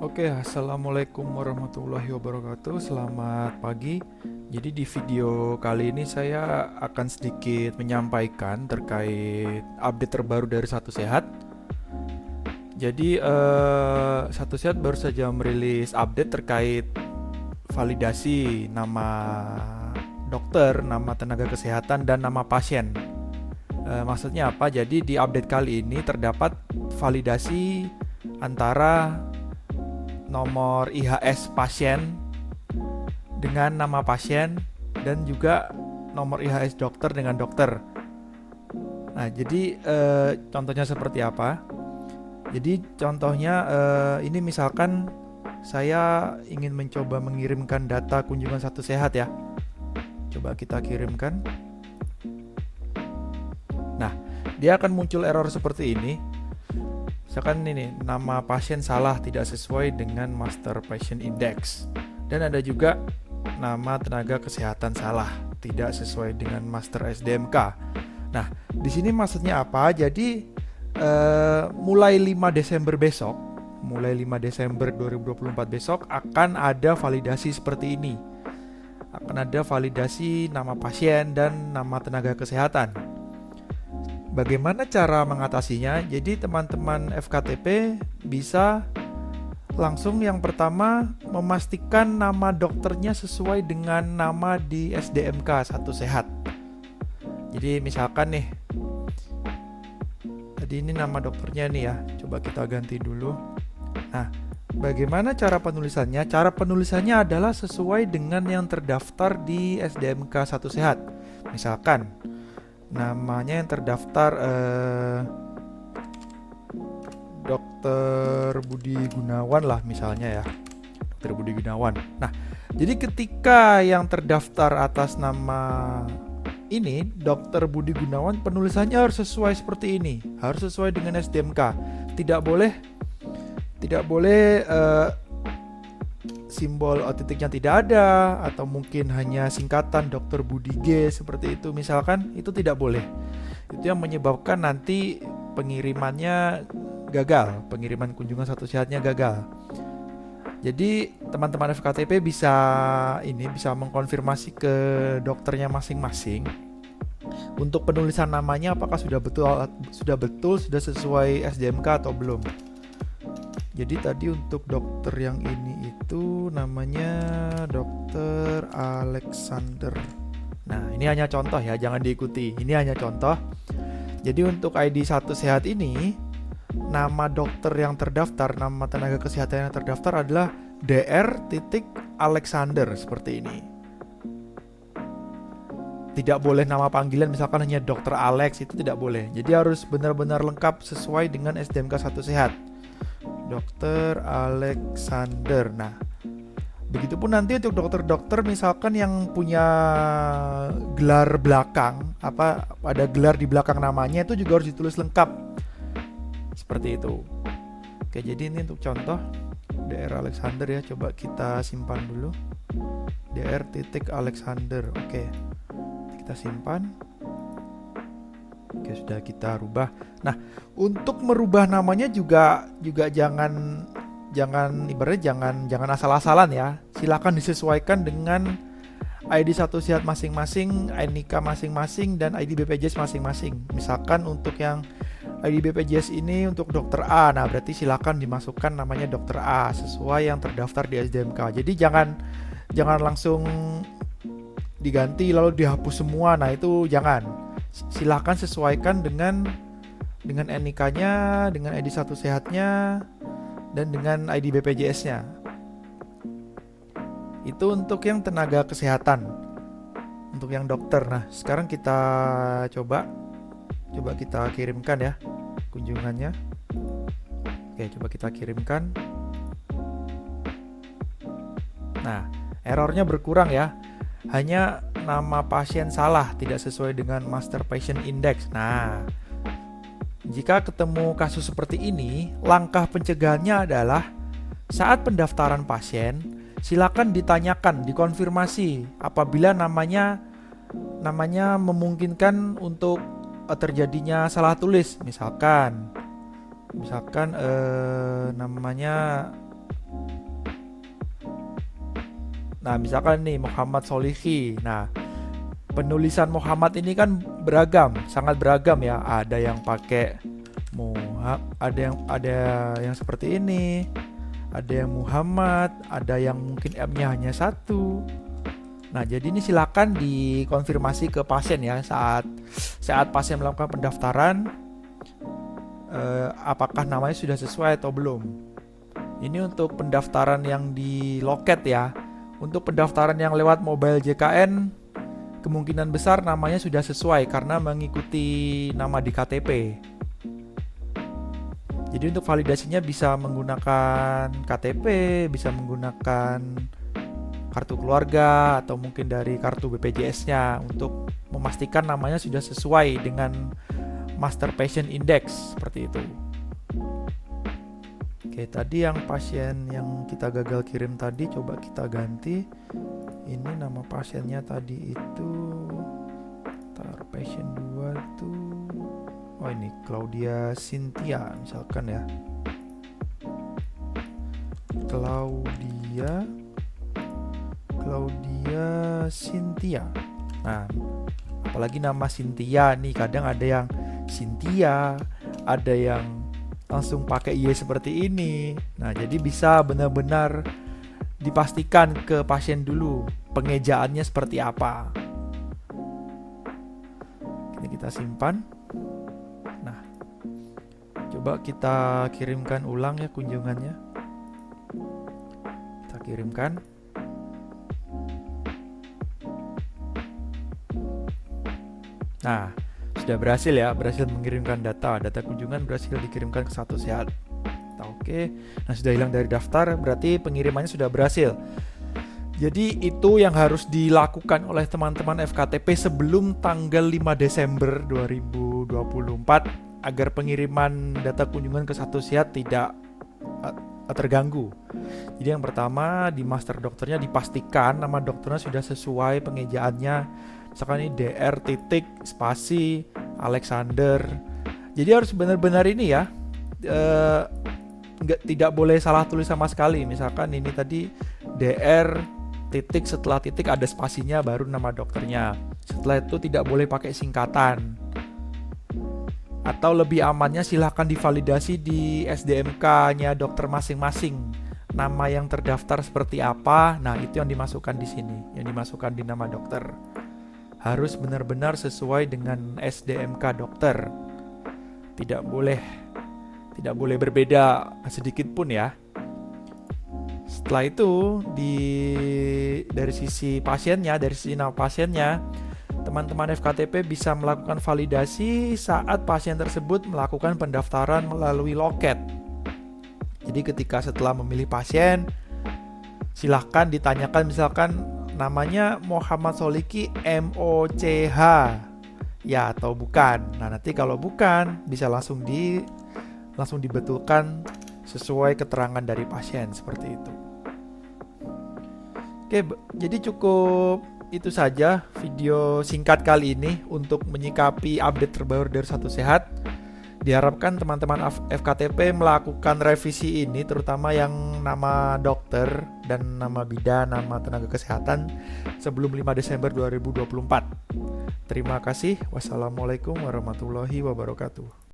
Oke, assalamualaikum warahmatullahi wabarakatuh. Selamat pagi. Jadi di video kali ini saya akan sedikit menyampaikan terkait update terbaru dari Satu Sehat. Jadi Satu Sehat baru saja merilis update terkait validasi nama dokter, nama tenaga kesehatan, dan nama pasien. Maksudnya apa? Jadi di update kali ini terdapat validasi antara nomor IHS pasien dengan nama pasien dan juga nomor IHS dokter dengan dokter. Nah, jadi contohnya seperti apa? Jadi contohnya ini misalkan saya ingin mencoba mengirimkan data kunjungan Satu Sehat ya. Coba kita kirimkan. Nah, dia akan muncul error seperti ini. Misalkan ini nama pasien salah, tidak sesuai dengan Master Patient Index. Dan ada juga nama tenaga kesehatan salah, tidak sesuai dengan Master SDMK. Nah, di sini maksudnya apa? Jadi mulai 5 Desember besok, mulai 5 Desember 2024 besok akan ada validasi seperti ini. Akan ada validasi nama pasien dan nama tenaga kesehatan. Bagaimana cara mengatasinya? Jadi teman-teman FKTP bisa langsung yang pertama memastikan nama dokternya sesuai dengan nama di SDMK Satu Sehat. Jadi misalkan nih, tadi ini nama dokternya nih ya, coba kita ganti dulu. Nah, bagaimana cara penulisannya? Cara penulisannya adalah sesuai dengan yang terdaftar di SDMK Satu Sehat. Misalkan namanya yang terdaftar Dokter Budi Gunawan lah misalnya ya, Dokter Budi Gunawan. Nah, jadi ketika yang terdaftar atas nama ini Dokter Budi Gunawan, penulisannya harus sesuai seperti ini, harus sesuai dengan SDMK. Tidak boleh simbol titiknya tidak ada, atau mungkin hanya singkatan Dokter Budi G seperti itu misalkan, itu tidak boleh. Itu yang menyebabkan nanti pengirimannya gagal, pengiriman kunjungan Satu Sehatnya gagal. Jadi teman-teman FKTP bisa mengkonfirmasi ke dokternya masing-masing untuk penulisan namanya apakah sudah sudah sesuai SDMK atau belum. Jadi tadi untuk dokter yang ini itu namanya Dokter Alexander. Nah, ini hanya contoh ya, jangan diikuti. Ini hanya contoh. Jadi untuk ID Satu Sehat ini, nama dokter yang terdaftar, nama tenaga kesehatan yang terdaftar adalah Dr. seperti ini. Tidak boleh nama panggilan misalkan hanya Dokter Alex, itu tidak boleh. Jadi harus benar-benar lengkap sesuai dengan SDMK Satu Sehat. Dokter Alexander. Nah, begitupun nanti untuk dokter-dokter misalkan yang punya gelar belakang, ada gelar di belakang namanya, itu juga harus ditulis lengkap. Seperti itu. Oke, jadi ini untuk contoh Dr. Alexander ya, coba kita simpan dulu. Dr. Alexander. Oke. Kita simpan. Oke, sudah kita rubah. Nah, untuk merubah namanya juga jangan asal-asalan ya. Silakan disesuaikan dengan ID Satu Sehat masing-masing, NIK masing-masing, dan ID BPJS masing-masing. Misalkan untuk yang ID BPJS ini untuk dokter A, nah berarti silakan dimasukkan namanya dokter A sesuai yang terdaftar di SDMK. Jadi jangan langsung diganti lalu dihapus semua. Nah, itu jangan. Silahkan sesuaikan dengan NIK-nya, dengan ID Satu Sehatnya, dan dengan ID BPJS-nya. Itu untuk yang tenaga kesehatan. Untuk yang dokter. Nah, sekarang kita coba kita kirimkan ya kunjungannya. Oke, coba kita kirimkan. Nah, errornya berkurang ya. Hanya nama pasien salah, tidak sesuai dengan Master Patient Index. Nah, jika ketemu kasus seperti ini, langkah pencegahannya adalah saat pendaftaran pasien, silakan ditanyakan, dikonfirmasi apabila namanya memungkinkan untuk terjadinya salah tulis. Misalkan namanya Nah, misalkan nih Muhammad Solihi. Nah, penulisan Muhammad ini kan beragam, sangat beragam ya. Ada yang pakai ada yang seperti ini, ada yang Muhammad, ada yang mungkin M-nya hanya satu. Nah, jadi ini silakan dikonfirmasi ke pasien ya saat pasien melakukan pendaftaran, apakah namanya sudah sesuai atau belum. Ini untuk pendaftaran yang di loket ya. Untuk pendaftaran yang lewat mobile JKN, kemungkinan besar namanya sudah sesuai karena mengikuti nama di KTP. Jadi untuk validasinya bisa menggunakan KTP, bisa menggunakan kartu keluarga, atau mungkin dari kartu BPJS-nya untuk memastikan namanya sudah sesuai dengan Master Patient Index, seperti itu. Oke, tadi yang pasien yang kita gagal kirim tadi coba kita ganti. Ini nama pasiennya tadi itu patient 2 itu, oh ini Claudia Cynthia misalkan ya. Claudia Cynthia. Nah, apalagi nama Cynthia nih, kadang ada yang Cynthia, ada yang langsung pakai Y seperti ini. Nah, jadi bisa benar-benar dipastikan ke pasien dulu pengejaannya seperti apa. Ini kita simpan. Nah, coba kita kirimkan ulang ya kunjungannya. Kita kirimkan. Nah, sudah berhasil ya, berhasil mengirimkan data kunjungan berhasil dikirimkan ke Satu Sehat. Oke, nah sudah hilang dari daftar, berarti pengirimannya sudah berhasil. Jadi itu yang harus dilakukan oleh teman-teman FKTP sebelum tanggal 5 Desember 2024 agar pengiriman data kunjungan ke Satu Sehat tidak terganggu. Jadi yang pertama, di master dokternya dipastikan nama dokternya sudah sesuai pengejaannya. Misalkan ini DR titik spasi Alexander. Jadi harus benar-benar ini ya, tidak boleh salah tulis sama sekali. Misalkan ini tadi DR titik, setelah titik ada spasinya baru nama dokternya. Setelah itu tidak boleh pakai singkatan. Atau lebih amannya silahkan divalidasi di SDMK-nya dokter masing-masing. Nama yang terdaftar seperti apa, nah itu yang dimasukkan di sini, yang dimasukkan di nama dokter. Harus benar-benar sesuai dengan SDMK dokter. Tidak boleh berbeda sedikit pun ya. Setelah itu dari sisi pasiennya, dari sisi nama pasiennya, teman-teman FKTP bisa melakukan validasi saat pasien tersebut melakukan pendaftaran melalui loket. Jadi ketika setelah memilih pasien, silahkan ditanyakan misalkan namanya Muhammad Soliki MOCH ya atau bukan. Nah, nanti kalau bukan bisa langsung dibetulkan sesuai keterangan dari pasien seperti itu. Oke, jadi cukup itu saja video singkat kali ini untuk menyikapi update terbaru dari Satu Sehat. Diharapkan teman-teman FKTP melakukan revisi ini, terutama yang nama dokter dan nama bidan, nama tenaga kesehatan sebelum 5 Desember 2024. Terima kasih. Wassalamualaikum warahmatullahi wabarakatuh.